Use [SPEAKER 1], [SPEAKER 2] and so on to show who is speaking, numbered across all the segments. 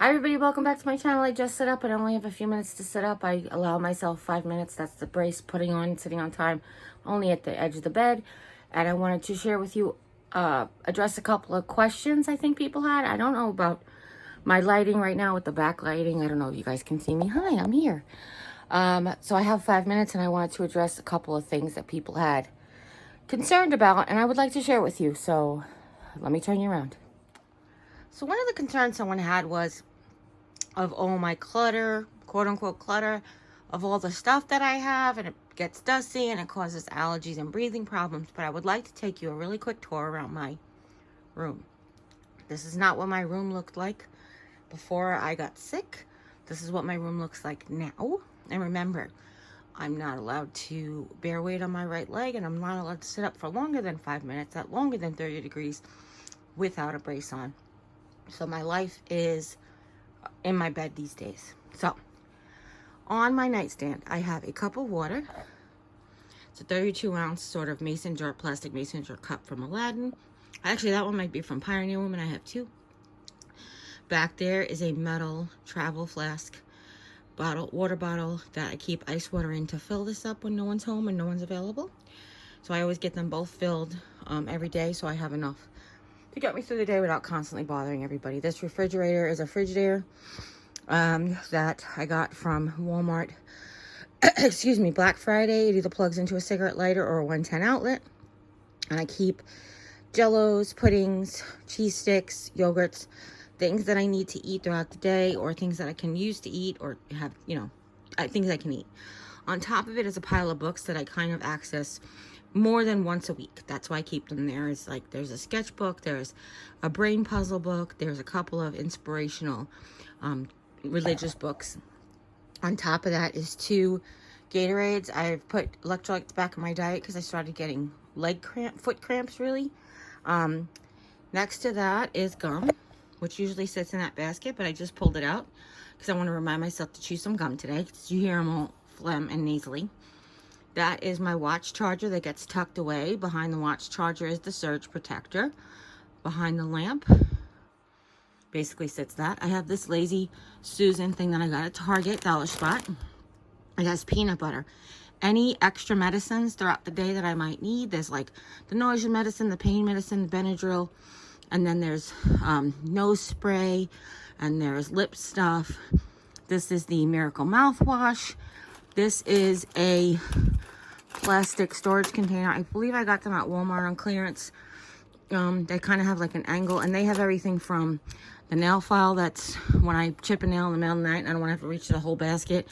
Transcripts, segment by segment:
[SPEAKER 1] Hi everybody, welcome back to my channel. I just set up. I only have a few minutes to set up. I allow myself 5 minutes. That's the brace putting on, sitting on time, only at the edge of the bed. And I wanted to share with you, address a couple of questions I think people had. I don't know about my lighting right now with the backlighting. I don't know if you guys can see me. Hi, I'm here. So I have 5 minutes and I wanted to address a couple of things that people had concerned about and I would like to share with you. So let me turn you around. So one of the concerns someone had was of all my clutter, quote unquote clutter, of all the stuff that I have, and it gets dusty and it causes allergies and breathing problems. But I would like to take you a really quick tour around my room. This is not what my room looked like before I got sick. This is what my room looks like now. And remember, I'm not allowed to bear weight on my right leg, and I'm not allowed to sit up for longer than 5 minutes at longer than 30 degrees without a brace on. So my life is in my bed these days. So on my nightstand, I have a cup of water. It's a 32-ounce sort of mason jar, plastic mason jar cup from Aladdin. Actually, that one might be from Pioneer Woman. I have two. Back there is a metal travel flask bottle, water bottle that I keep ice water in to fill this up when no one's home and no one's available. So I always get them both filled every day, so I have enough to get me through the day without constantly bothering everybody. This refrigerator is a Frigidaire that I got from Walmart. Excuse me, Black Friday. It either plugs into a cigarette lighter or a 110 outlet. And I keep jellos, puddings, cheese sticks, yogurts, things that I need to eat throughout the day, or things that I can use to eat or have, things I can eat. On top of it is a pile of books that I kind of access more than once a week. That's why I keep them there. It's like there's a sketchbook, there's a brain puzzle book, there's a couple of inspirational religious books. On top of that is 2 Gatorades. I've put electrolytes back in my diet because I started getting foot cramps really. Next to that is gum, which usually sits in that basket, but I just pulled it out because I want to remind myself to chew some gum today. Because you hear I'm all phlegm and nasally. That is my watch charger that gets tucked away. Behind the watch charger is the surge protector. Behind the lamp basically sits that. I have this Lazy Susan thing that I got at Target, Dollar Spot. It has peanut butter. Any extra medicines throughout the day that I might need. There's like the nausea medicine, the pain medicine, the Benadryl. And then there's nose spray. And there's lip stuff. This is the Miracle mouthwash. This is a plastic storage container. I believe I got them at Walmart on clearance. They kind of have like an angle, and they have everything from the nail file that's when I chip a nail in the middle of the night and I don't want to have to reach the whole basket.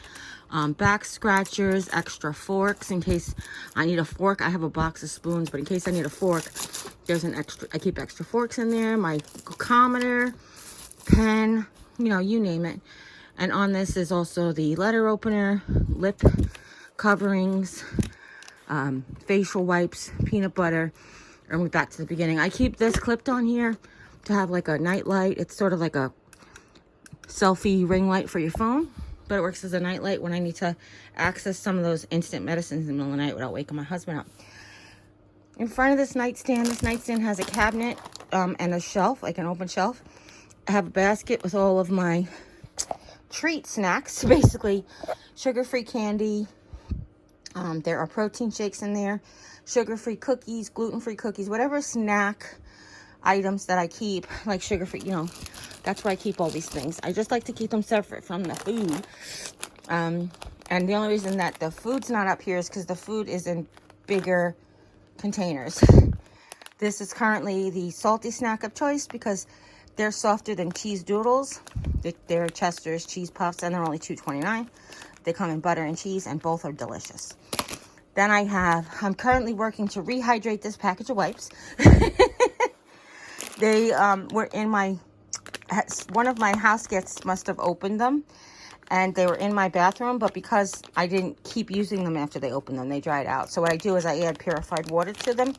[SPEAKER 1] Back scratchers, extra forks in case I need a fork. I have a box of spoons, but in case I need a fork, there's an extra. I keep extra forks in there. My glucometer, pen, you name it. And on this is also the letter opener, lip coverings, facial wipes, peanut butter. And we're back to the beginning. I keep this clipped on here to have like a night light. It's sort of like a selfie ring light for your phone, but it works as a night light when I need to access some of those instant medicines in the middle of the night without waking my husband up. In front of this nightstand has a cabinet and a shelf, like an open shelf. I have a basket with all of my treat snacks, basically sugar-free candy. There are protein shakes in there, sugar-free cookies, gluten-free cookies, whatever snack items that I keep, like sugar-free, that's where I keep all these things. I just like to keep them separate from the food. And the only reason that the food's not up here is because the food is in bigger containers. This is currently the salty snack of choice because they're softer than cheese doodles. They're Chester's cheese puffs, and they're only $2.29. They come in butter and cheese, and both are delicious. Then I'm currently working to rehydrate this package of wipes. They were in one of my house guests must have opened them, and they were in my bathroom, but because I didn't keep using them after they opened them, they dried out. So what I do is I add purified water to them,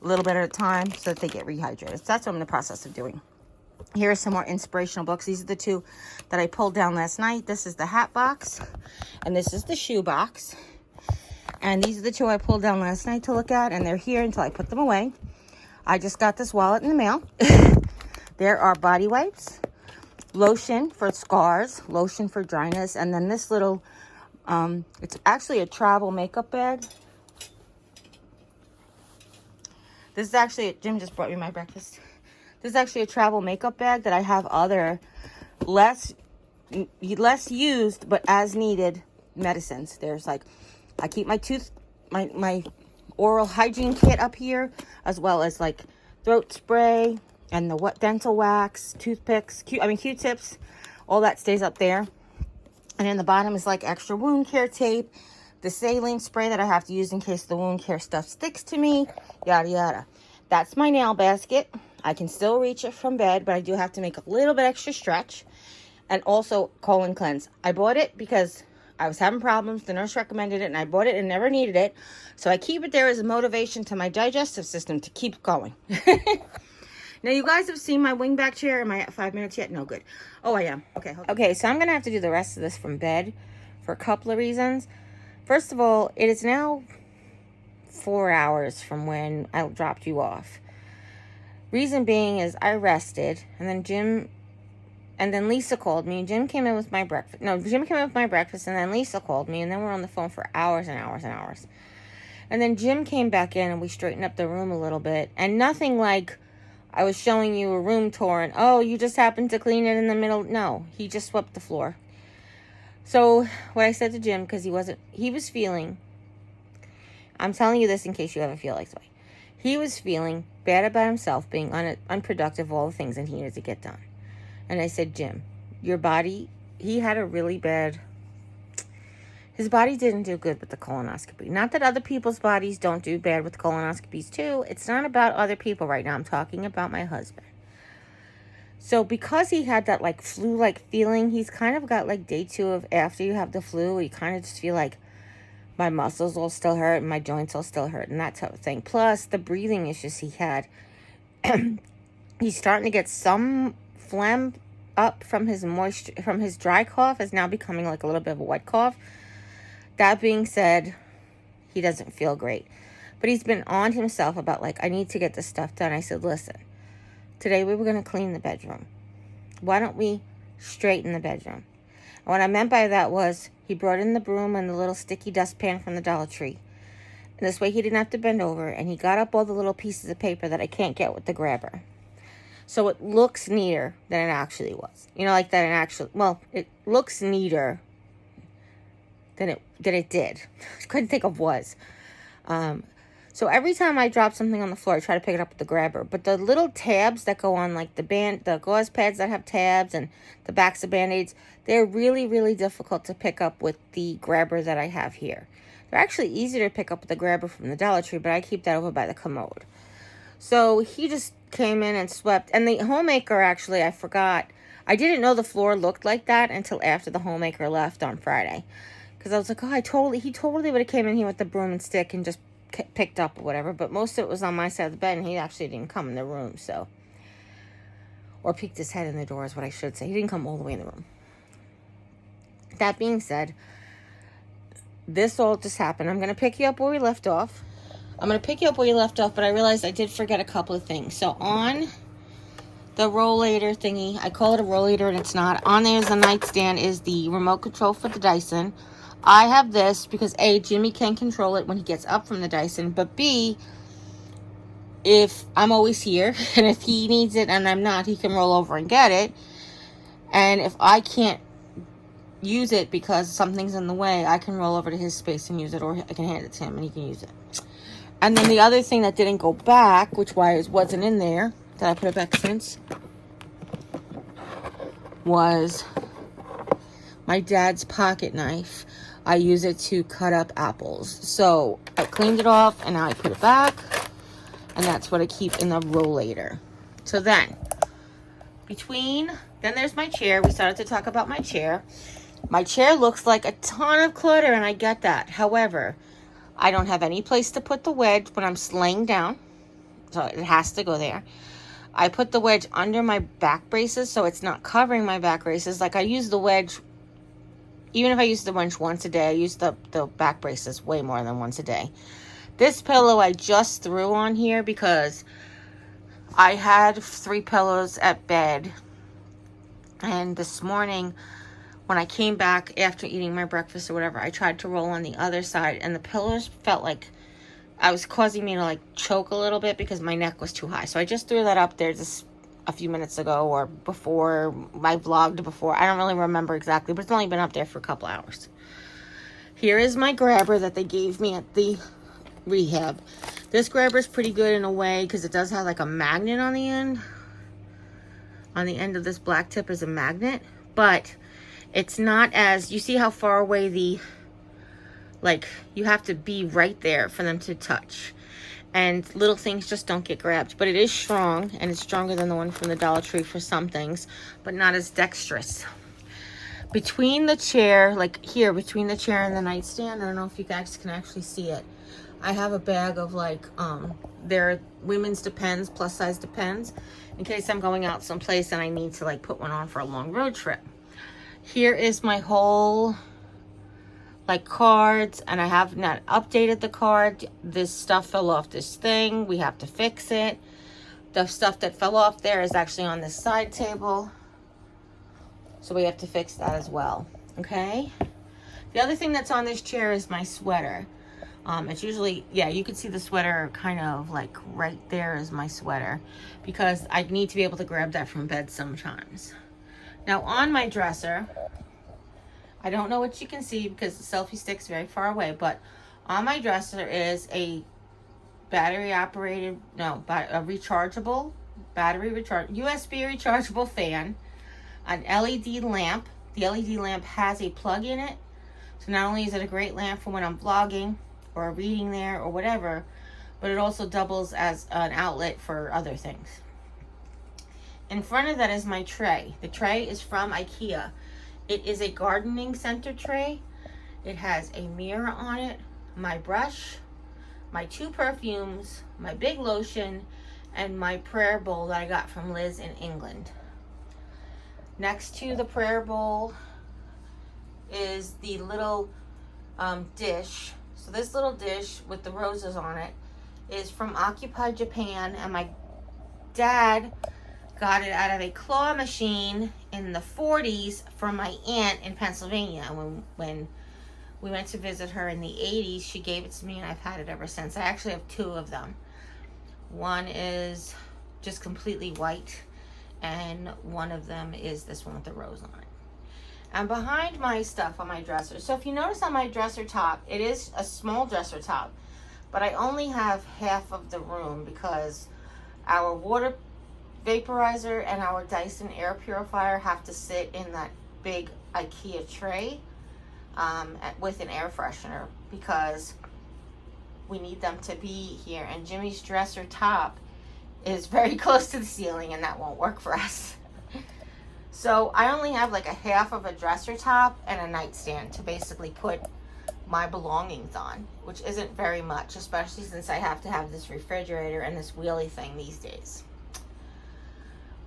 [SPEAKER 1] a little bit at a time, so that they get rehydrated. So that's what I'm in the process of doing. Here are some more inspirational books. These are the 2 that I pulled down last night. This is the hat box, and this is the shoe box. And these are the 2 I pulled down last night to look at, and they're here until I put them away. I just got this wallet in the mail. There are body wipes, lotion for scars, lotion for dryness, and then this little, it's actually a travel makeup bag. This is actually, Jim just brought me my breakfast. This is actually a travel makeup bag that I have other less used but as needed medicines. There's like, I keep my my oral hygiene kit up here, as well as like throat spray and the wet dental wax, toothpicks, Q-tips, all that stays up there. And in the bottom is like extra wound care tape, the saline spray that I have to use in case the wound care stuff sticks to me, yada yada. That's my nail basket. I can still reach it from bed, but I do have to make a little bit extra stretch. And also colon cleanse. I bought it because I was having problems. The nurse recommended it, and I bought it and never needed it. So I keep it there as a motivation to my digestive system to keep going. Now, you guys have seen my wingback chair. Am I at 5 minutes yet? No, good. Oh, I am. Okay. Okay, so I'm going to have to do the rest of this from bed for a couple of reasons. First of all, it is now 4 hours from when I dropped you off. Reason being is I rested, and then Lisa called me. Jim came in with my breakfast. No, Jim came in with my breakfast, and then Lisa called me, and then we're on the phone for hours and hours and hours. And then Jim came back in, and we straightened up the room a little bit. And nothing like I was showing you a room tour, and, oh, you just happened to clean it in the middle. No, he just swept the floor. So what I said to Jim, because he was feeling, I'm telling you this in case you ever feel like this way. He was feeling bad about himself, being unproductive, all the things that he needed to get done. And I said, Jim, your body, he had a really bad, his body didn't do good with the colonoscopy. Not that other people's bodies don't do bad with colonoscopies too. It's not about other people right now. I'm talking about my husband. So because he had that like flu-like feeling, he's kind of got like day 2 of after you have the flu, you kind of just feel like my muscles will still hurt and my joints will still hurt and that type of thing. Plus the breathing issues he had. He's starting to get some phlegm up from his dry cough is now becoming like a little bit of a wet cough. That being said, he doesn't feel great. But he's been on himself about like, I need to get this stuff done. I said, listen, today we were going to clean the bedroom. Why don't we straighten the bedroom? And what I meant by that was he brought in the broom and the little sticky dustpan from the Dollar Tree. And this way he didn't have to bend over. And he got up all the little pieces of paper that I can't get with the grabber. So it looks neater than it actually was. You know, like that it looks neater than it did. I couldn't think of was. So every time I drop something on the floor, I try to pick it up with the grabber. But the little tabs that go on, like the gauze pads that have tabs and the backs of Band-Aids, they're really, really difficult to pick up with the grabber that I have here. They're actually easier to pick up with the grabber from the Dollar Tree, but I keep that over by the Commode. So he just came in and swept. And the homemaker, actually, I forgot. I didn't know the floor looked like that until after the homemaker left on Friday. Because I was like, oh, he totally would have came in here with the broom and stick and just picked up or whatever. But most of it was on my side of the bed, and he actually didn't come in the room, so. Or peeked his head in the door is what I should say. He didn't come all the way in the room. That being said, this all just happened. I'm going to pick you up where we left off. But I realized I did forget a couple of things. So on the rollator thingy, I call it a rollator and it's not. On there is the nightstand, is the remote control for the Dyson. I have this because A, Jimmy can control it when he gets up from the Dyson. But B, if I'm always here and if he needs it and I'm not, he can roll over and get it. And if I can't use it because something's in the way, I can roll over to his space and use it, or I can hand it to him and he can use it. And then the other thing that didn't go back, which wasn't in there, that I put it back since, was my dad's pocket knife. I use it to cut up apples. So I cleaned it off and now I put it back. And that's what I keep in the rollator. So then there's my chair. We started to talk about my chair. My chair looks like a ton of clutter, and I get that. However, I don't have any place to put the wedge when I'm laying down, so it has to go there. I put the wedge under my back braces, so it's not covering my back braces. Like, I use the wedge, even if I use the wedge once a day, I use the back braces way more than once a day. This pillow I just threw on here because I had 3 pillows at bed, And this morning, when I came back after eating my breakfast or whatever, I tried to roll on the other side, and the pillows felt like I was causing me to like choke a little bit because my neck was too high. So I just threw that up there just a few minutes ago, or before I vlogged before. I don't really remember exactly, but it's only been up there for a couple hours. Here is my grabber that they gave me at the rehab. This grabber is pretty good in a way because it does have like a magnet on the end. On the end of this black tip is a magnet, but it's not as, you see how far away the, like, you have to be right there for them to touch. And little things just don't get grabbed. But it is strong, and it's stronger than the one from the Dollar Tree for some things, but not as dexterous. Between the chair, like here, between the chair and the nightstand, I don't know if you guys can actually see it, I have a bag of like, they're women's Depends, plus size Depends, in case I'm going out someplace and I need to like put one on for a long road trip. Here is my whole like cards, and I have not updated the card. This stuff fell off this thing. We have to fix it. The stuff that fell off there is actually on this side table, so we have to fix that as well. Okay. The other thing that's on this chair is my sweater. It's usually, yeah, you can see the sweater kind of like right there is my sweater, because I need to be able to grab that from bed sometimes. Now on my dresser, I don't know what you can see because the selfie stick's very far away, but on my dresser is a battery operated, no, a rechargeable, USB rechargeable fan, an LED lamp. The LED lamp has a plug in it. So not only is it a great lamp for when I'm vlogging or reading there or whatever, but it also doubles as an outlet for other things. In front of that is my tray. The tray is from IKEA. It is a gardening center tray. It has a mirror on it, my brush, my 2 perfumes, my big lotion, and my prayer bowl that I got from Liz in England. Next to the prayer bowl is the little dish. So this little dish with the roses on it is from Occupy Japan, and my dad got it out of a claw machine in the 40s from my aunt in Pennsylvania. When we went to visit her in the 80s, she gave it to me, and I've had it ever since. I actually have 2 of them. One is just completely white, and one of them is this one with the rose on it. And behind my stuff on my dresser, so if you notice on my dresser top, it is a small dresser top, but I only have half of the room because our water vaporizer and our Dyson air purifier have to sit in that big IKEA tray with an air freshener, because we need them to be here, and Jimmy's dresser top is very close to the ceiling, and that won't work for us. So I only have like a half of a dresser top and a nightstand to basically put my belongings on, which isn't very much, especially since I have to have this refrigerator and this wheelie thing these days.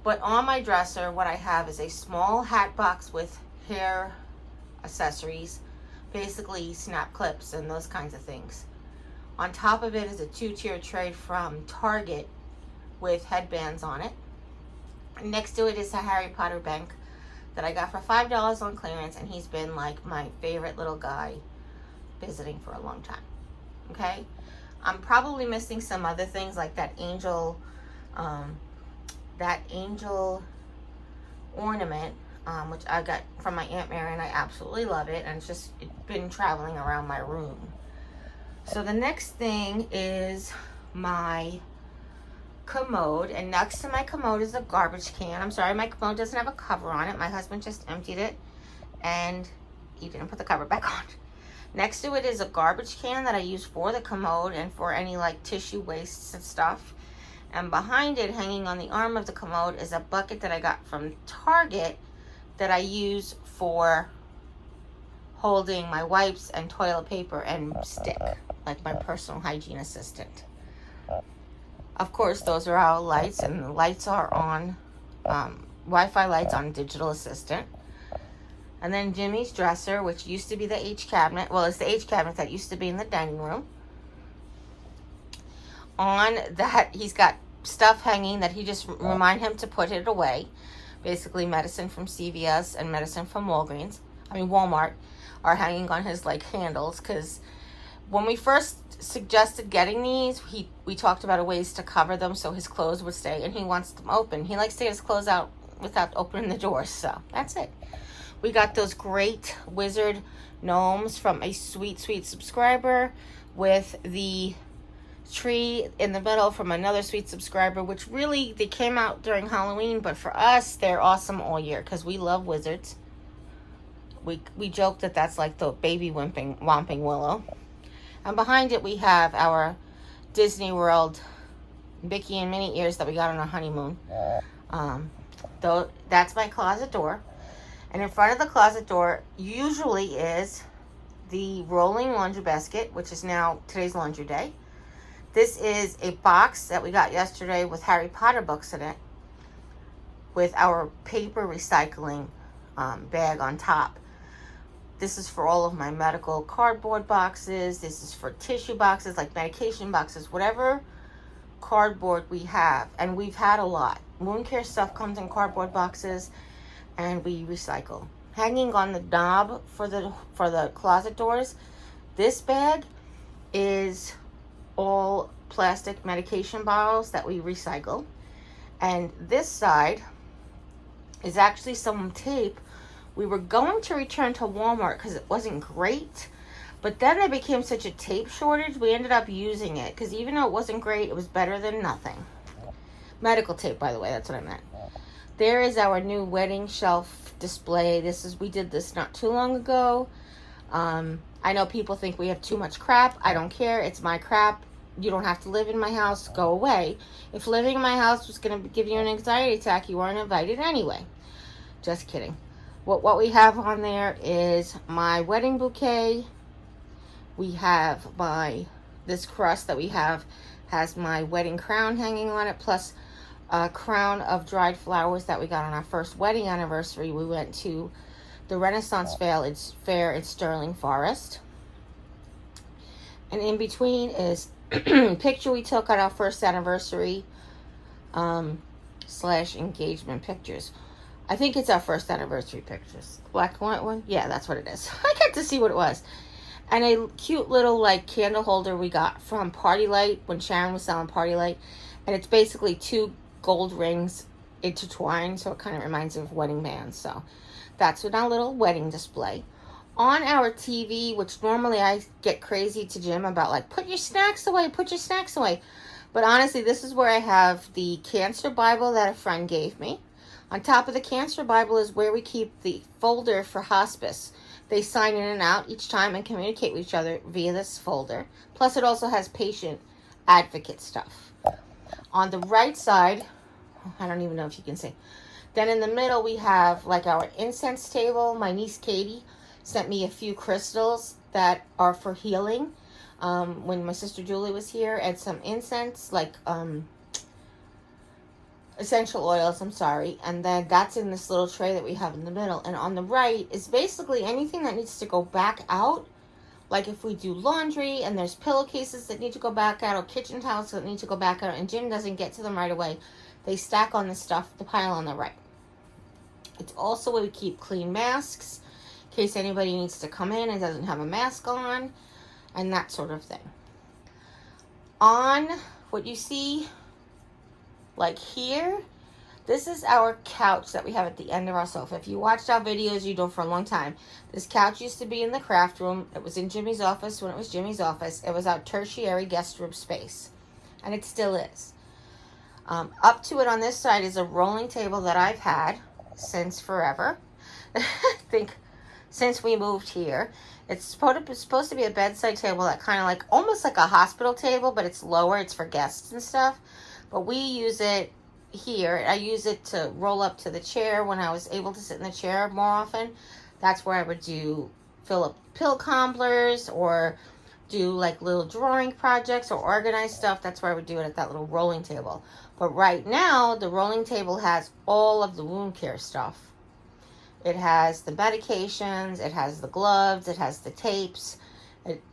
[SPEAKER 1] But on my dresser, what I have is a small hat box with hair accessories, basically snap clips and those kinds of things. On top of it is a 2-tier tray from Target with headbands on it. Next to it is a Harry Potter bank that I got for $5 on clearance, and he's been like my favorite little guy visiting for a long time. Okay, I'm probably missing some other things like that angel ornament, which I got from my Aunt Mary, and I absolutely love it, and it's been traveling around my room. So the next thing is my commode, and next to my commode is a garbage can. I'm sorry, my commode doesn't have a cover on it. My husband just emptied it and he didn't put the cover back on. Next to it is a garbage can that I use for the commode and for any like tissue wastes and stuff. And behind it, hanging on the arm of the commode, is a bucket that I got from Target that I use for holding my wipes and toilet paper and stick, like my personal hygiene assistant. Of course, those are our lights, and the lights are on Wi-Fi lights on Digital Assistant. And then Jimmy's dresser, which used to be the H cabinet. Well, it's the H cabinet that used to be in the dining room. On that, he's got stuff hanging that he just remind him to put it away. basically medicine from CVS and medicine from Walmart, are hanging on his like handles, because when we first suggested getting these, we talked about ways to cover them so his clothes would stay, and he wants them open. He likes to get his clothes out without opening the doors, so that's it. We got those great wizard gnomes from a sweet subscriber, with the tree in the middle from another sweet subscriber, which really, they came out during Halloween, but for us, they're awesome all year because we love wizards. We joke that that's like the baby Whomping Willow. And behind it, we have our Disney World Mickey and Minnie ears that we got on our honeymoon. Though that's my closet door. And in front of the closet door usually is the rolling laundry basket, which is now today's laundry day. This is a box that we got yesterday with Harry Potter books in it, with our paper recycling bag on top. This is for all of my medical cardboard boxes. This is for tissue boxes, like medication boxes, whatever cardboard we have. And we've had a lot. Wound care stuff comes in cardboard boxes, and we recycle. Hanging on the knob for the closet doors, this bag is all plastic medication bottles that we recycle. And this side is actually some tape we were going to return to Walmart because it wasn't great, but then there became such a tape shortage, we ended up using it because even though it wasn't great, it was better than nothing. Medical tape, by the way, that's what I meant. There is our new wedding shelf display. We did this not too long ago. I know people think we have too much crap. I don't care. It's my crap. You don't have to live in my house. Go away. If living in my house was going to give you an anxiety attack, you weren't invited anyway. Just kidding. What we have on there is my wedding bouquet. We have this cross that we have has my wedding crown hanging on it, plus a crown of dried flowers that we got on our first wedding anniversary. We went to the Renaissance Fair in Sterling Forest. And in between is a picture we took on our first anniversary / engagement pictures. I think it's our first anniversary pictures. Black and white one? Yeah, that's what it is. I got to see what it was. And a cute little like candle holder we got from Party Light when Sharon was selling Party Light. And it's basically 2 gold rings intertwined, so it kind of reminds me of wedding bands. So that's our little wedding display. On our TV, which normally I get crazy to Jim about, like, put your snacks away. But honestly, this is where I have the Cancer Bible that a friend gave me. On top of the Cancer Bible is where we keep the folder for hospice. They sign in and out each time and communicate with each other via this folder. Plus, it also has patient advocate stuff. On the right side, I don't even know if you can see. Then in the middle, we have like our incense table. My niece Katie sent me a few crystals that are for healing when my sister Julie was here, and some incense, like essential oils, and then that's in this little tray that we have in the middle. And on the right is basically anything that needs to go back out, like if we do laundry and there's pillowcases that need to go back out, or kitchen towels that need to go back out and Jim doesn't get to them right away, they stack on the pile on the right. It's also where we keep clean masks in case anybody needs to come in and doesn't have a mask on, and that sort of thing. On what you see like here, this is our couch that we have at the end of our sofa. If you watched our videos, you know for a long time. This couch used to be in the craft room. It was in Jimmy's office when it was Jimmy's office. It was our tertiary guest room space, and it still is. Up to it on this side is a rolling table that I've had since forever. I think since we moved here. It's supposed to be a bedside table that kind of like, almost like a hospital table, but it's lower. It's for guests and stuff. But we use it here. I use it to roll up to the chair when I was able to sit in the chair more often. That's where I would fill up pill cobblers or do like little drawing projects or organize stuff. That's where I would do it, at that little rolling table. But right now, the rolling table has all of the wound care stuff. It has the medications, it has the gloves, it has the tapes.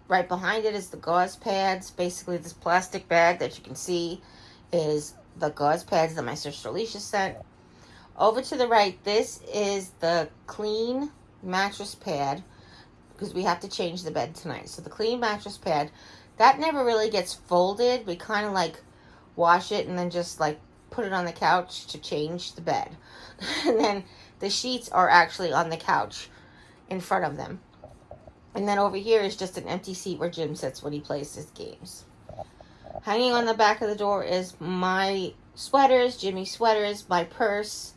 [SPEAKER 1] Right behind it is the gauze pads. Basically, this plastic bag that you can see is the gauze pads that my sister Alicia sent. Over to the right, this is the clean mattress pad, because we have to change the bed tonight. So the clean mattress pad, that never really gets folded. We kind of like wash it and then just like put it on the couch to change the bed. And then the sheets are actually on the couch in front of them. And then over here is just an empty seat where Jim sits when he plays his games. Hanging on the back of the door is my sweaters, Jimmy's sweaters, my purse,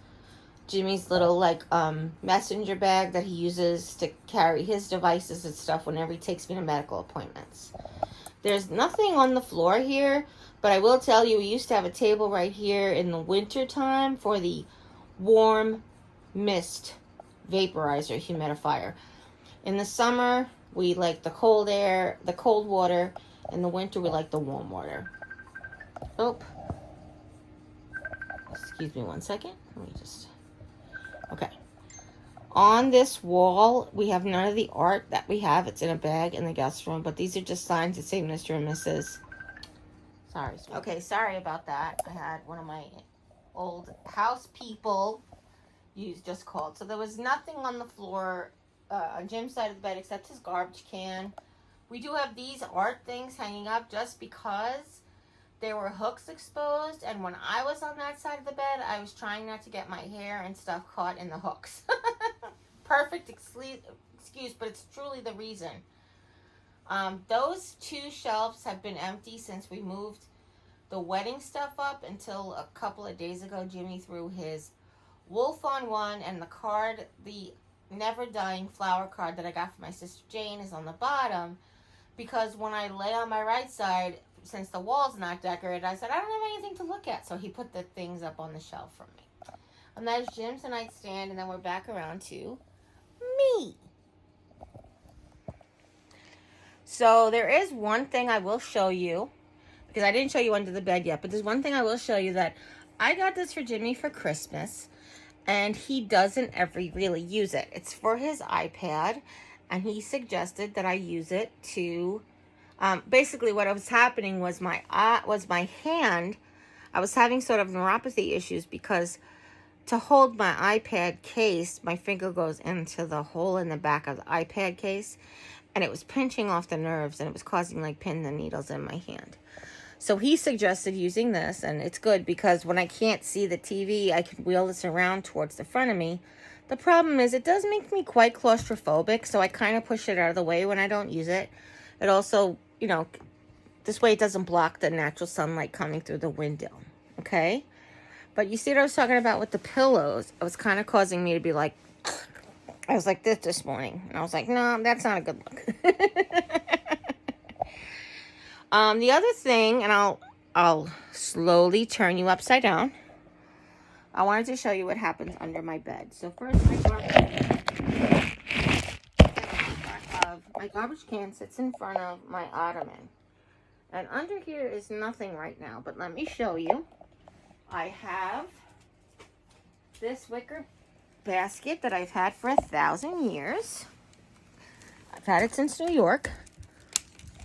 [SPEAKER 1] Jimmy's little like messenger bag that he uses to carry his devices and stuff whenever he takes me to medical appointments. There's nothing on the floor here, but I will tell you, we used to have a table right here in the winter time for the warm mist vaporizer humidifier. In the summer, we like the cold air, the cold water. In the winter, we like the warm water. Oh, excuse me one second. Let me just, okay. On this wall, we have none of the art that we have. It's in a bag in the guest room, but these are just signs that say Mr. and Mrs. Sorry. Okay, sorry about that. I had one of my old house people just called. So there was nothing on the floor on Jim's side of the bed except his garbage can. We do have these art things hanging up just because there were hooks exposed, and when I was on that side of the bed, I was trying not to get my hair and stuff caught in the hooks. Perfect excuse, but it's truly the reason. Those two shelves have been empty since we moved the wedding stuff up until a couple of days ago. Jimmy threw his wolf on one, and the card, the never dying flower card that I got from my sister Jane, is on the bottom, because when I lay on my right side, since the wall's not decorated, I said I don't have anything to look at, so he put the things up on the shelf for me. And that is Jim's nightstand, and then we're back around to me. So there is one thing I will show you, because I didn't show you under the bed yet, but there's one thing I will show you that I got this for Jimmy for Christmas, and he doesn't ever really use it. It's for his iPad, and he suggested that I use it to, basically what was happening was my hand, I was having sort of neuropathy issues because to hold my iPad case, my finger goes into the hole in the back of the iPad case, and it was pinching off the nerves, and it was causing like pins and needles in my hand. So he suggested using this, and it's good because when I can't see the TV, I can wheel this around towards the front of me. The problem is it does make me quite claustrophobic, so I kind of push it out of the way when I don't use it. It also, you know, this way it doesn't block the natural sunlight coming through the window, okay? But you see what I was talking about with the pillows? It was kind of causing me to be like, I was like this morning, and I was like, no, that's not a good look. The other thing, and I'll slowly turn you upside down. I wanted to show you what happens under my bed. So first, my garbage can sits in front of my ottoman. And under here is nothing right now, but let me show you. I have this wicker basket that I've had for 1,000 years. I've had it since New York.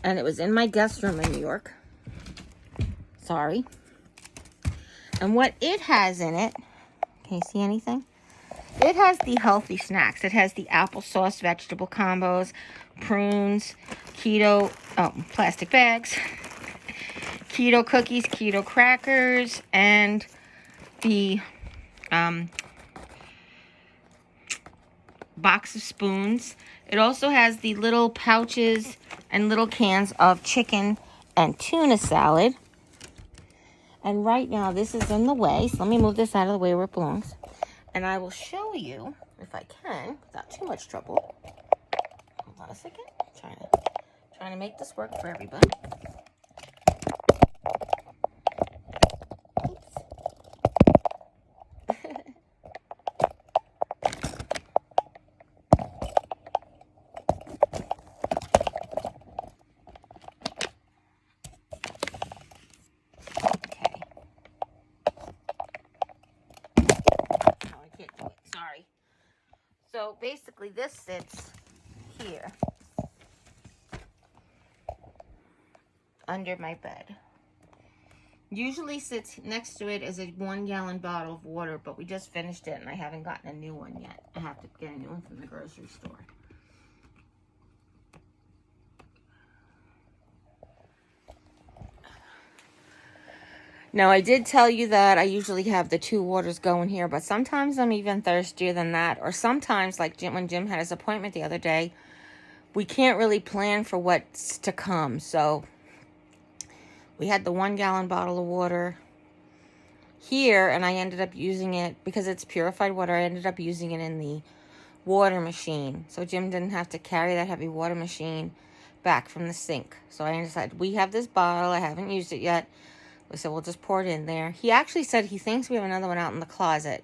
[SPEAKER 1] And it was in my guest room in New York. Sorry. And what it has in it, can you see anything? It has the healthy snacks. It has the applesauce vegetable combos, prunes, keto, plastic bags, keto cookies, keto crackers, and the box of spoons. It also has the little pouches and little cans of chicken and tuna salad. And right now, this is in the way, so let me move this out of the way where it belongs. And I will show you, if I can, without too much trouble. Hold on a second. Trying to make this work for everybody. So basically this sits here under my bed. Usually sits next to it is a 1-gallon bottle of water, but we just finished it and I haven't gotten a new one yet. I have to get a new one from the grocery store. Now, I did tell you that I usually have the 2 waters going here, but sometimes I'm even thirstier than that. Or sometimes, like when Jim had his appointment the other day, we can't really plan for what's to come. So we had the 1-gallon bottle of water here, and I ended up using it, because it's purified water, I ended up using it in the water machine. So Jim didn't have to carry that heavy water machine back from the sink. So I decided, we have this bottle, I haven't used it yet. I said, we'll just pour it in there. He actually said he thinks we have another one out in the closet.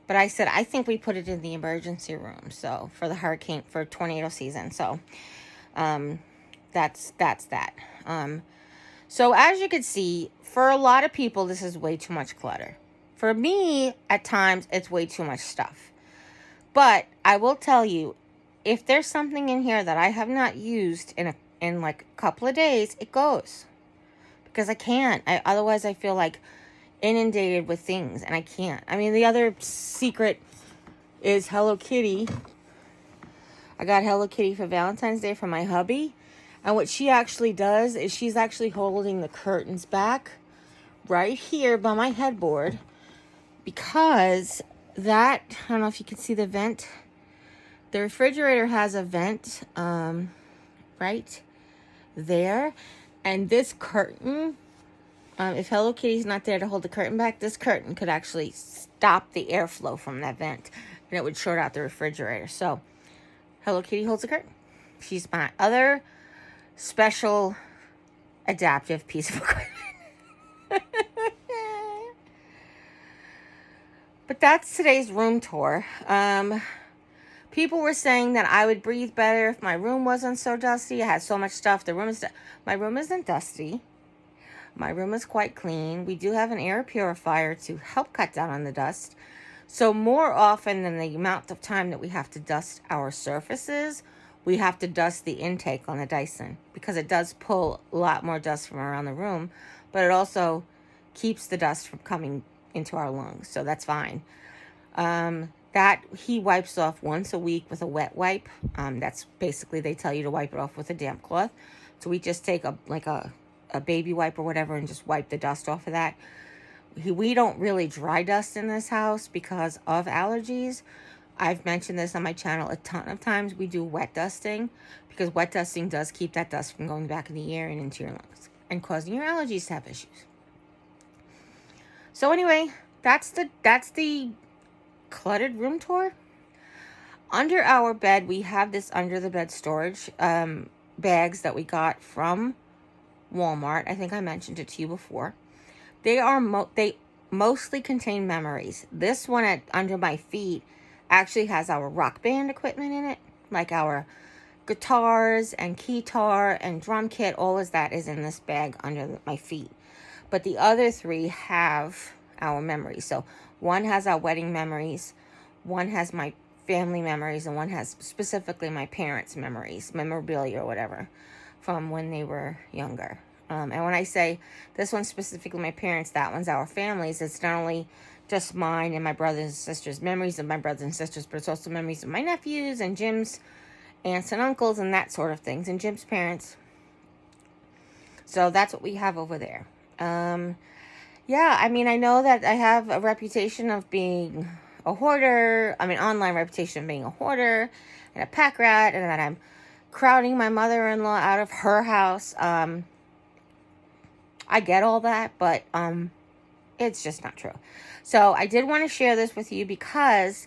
[SPEAKER 1] But I said, I think we put it in the emergency room. So, for the tornado season. So, that's that. So, as you can see, for a lot of people, this is way too much clutter. For me, at times, it's way too much stuff. But, I will tell you, if there's something in here that I have not used in like a couple of days, it goes. Because I can't. Otherwise, I feel like inundated with things, and I can't. I mean, the other secret is Hello Kitty. I got Hello Kitty for Valentine's Day from my hubby, and what she actually does is she's actually holding the curtains back right here by my headboard, because that, I don't know if you can see the vent. The refrigerator has a vent right there. And this curtain, if Hello Kitty's not there to hold the curtain back, this curtain could actually stop the airflow from that vent. And it would short out the refrigerator. So, Hello Kitty holds the curtain. She's my other special adaptive piece of equipment. But that's today's room tour. People were saying that I would breathe better if my room wasn't so dusty. I had so much stuff. My room isn't dusty. My room is quite clean. We do have an air purifier to help cut down on the dust. So more often than the amount of time that we have to dust our surfaces, we have to dust the intake on the Dyson, because it does pull a lot more dust from around the room, but it also keeps the dust from coming into our lungs. So that's fine. That he wipes off once a week with a wet wipe. That's basically, they tell you to wipe it off with a damp cloth. So we just take a baby wipe or whatever and just wipe the dust off of that. We don't really dry dust in this house because of allergies. I've mentioned this on my channel a ton of times. We do wet dusting because wet dusting does keep that dust from going back in the air and into your lungs and causing your allergies to have issues. So anyway, that's the cluttered room tour. Under our bed, we have this under the bed storage bags that we got from Walmart. I think I mentioned it to you before. They mostly contain memories. This one under my feet actually has our rock band equipment in it, like our guitars and keytar and drum kit. All of that is in this bag under my feet. But the other 3 have our memories. So one has our wedding memories, one has my family memories, and one has specifically my parents' memories, memorabilia or whatever, from when they were younger. And when I say this one's specifically my parents, that one's our families, it's not only just mine and my brothers and sisters, memories of my brothers and sisters, but it's also memories of my nephews and Jim's aunts and uncles and that sort of things, and Jim's parents. So that's what we have over there. Yeah, I mean, I know that I have a reputation of being a hoarder. I mean, online reputation of being a hoarder and a pack rat, and that I'm crowding my mother-in-law out of her house. I get all that, but it's just not true. So I did want to share this with you because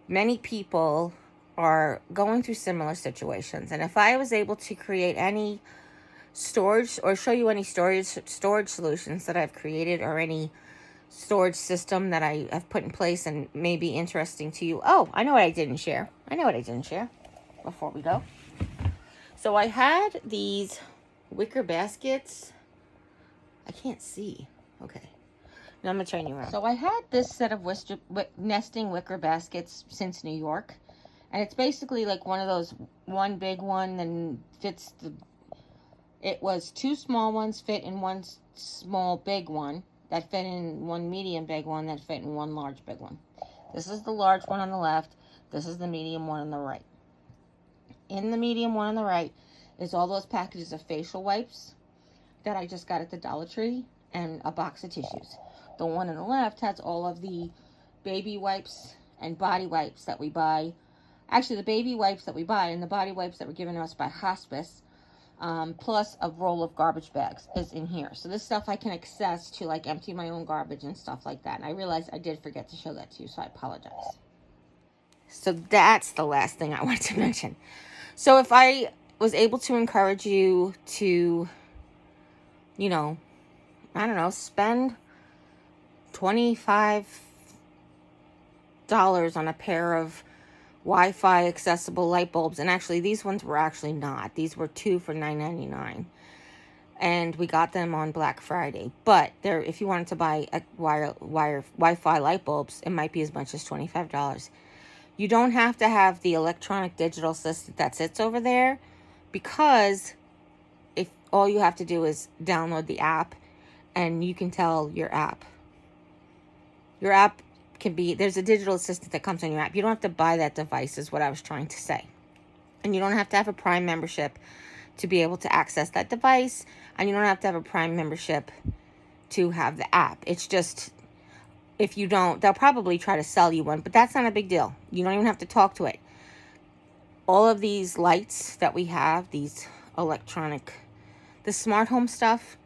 [SPEAKER 1] many people are going through similar situations. And if I was able to create any storage or show you any storage solutions that I've created, or any storage system that I have put in place and may be interesting to you. Oh, I know what I didn't share. Before we go. So I had these wicker baskets. I can't see. Okay. Now I'm going to turn you around. So I had this set of nesting wicker baskets since New York. And it's basically like one of those, one big one, and fits It was 2 small ones fit in 1 small big one, that fit in 1 medium big one, that fit in 1 large big one. This is the large one on the left. This is the medium one on the right. In the medium one on the right is all those packages of facial wipes that I just got at the Dollar Tree and a box of tissues. The one on the left has all of the baby wipes and body wipes that we buy. Actually, the baby wipes that we buy and the body wipes that were given to us by hospice, plus a roll of garbage bags is in here. So this stuff I can access to like empty my own garbage and stuff like that. And I realized I did forget to show that to you, so I apologize. So that's the last thing I wanted to mention. So if I was able to encourage you to, you know, I don't know, spend $25 on a pair of Wi-Fi accessible light bulbs, and actually these ones were actually not. These were 2 for $9.99, and we got them on Black Friday. But there, if you wanted to buy a Wi-Fi light bulbs, it might be as much as $25. You don't have to have the electronic digital assistant that sits over there, because if all you have to do is download the app, and you can tell your app can be, there's a digital assistant that comes on your app. You don't have to buy that device, is what I was trying to say. And you don't have to have a Prime membership to be able to access that device. And you don't have to have a Prime membership to have the app. It's just, if you don't, they'll probably try to sell you one, but that's not a big deal. You don't even have to talk to it. All of these lights that we have, these electronic, the smart home stuff,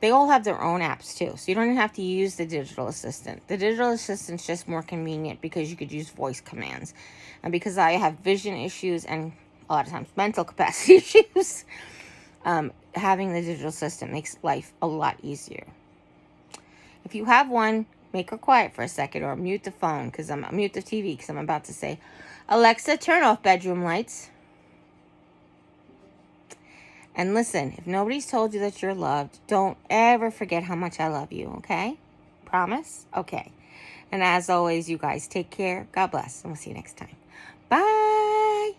[SPEAKER 1] they all have their own apps too. So you don't even have to use the digital assistant. The digital assistant's just more convenient because you could use voice commands. And because I have vision issues and a lot of times mental capacity issues, having the digital assistant makes life a lot easier. If you have one, make her quiet for a second, or mute the phone, mute the TV, because I'm about to say, Alexa, turn off bedroom lights. And listen, if nobody's told you that you're loved, don't ever forget how much I love you, okay? Promise? Okay. And as always, you guys take care. God bless. And we'll see you next time. Bye.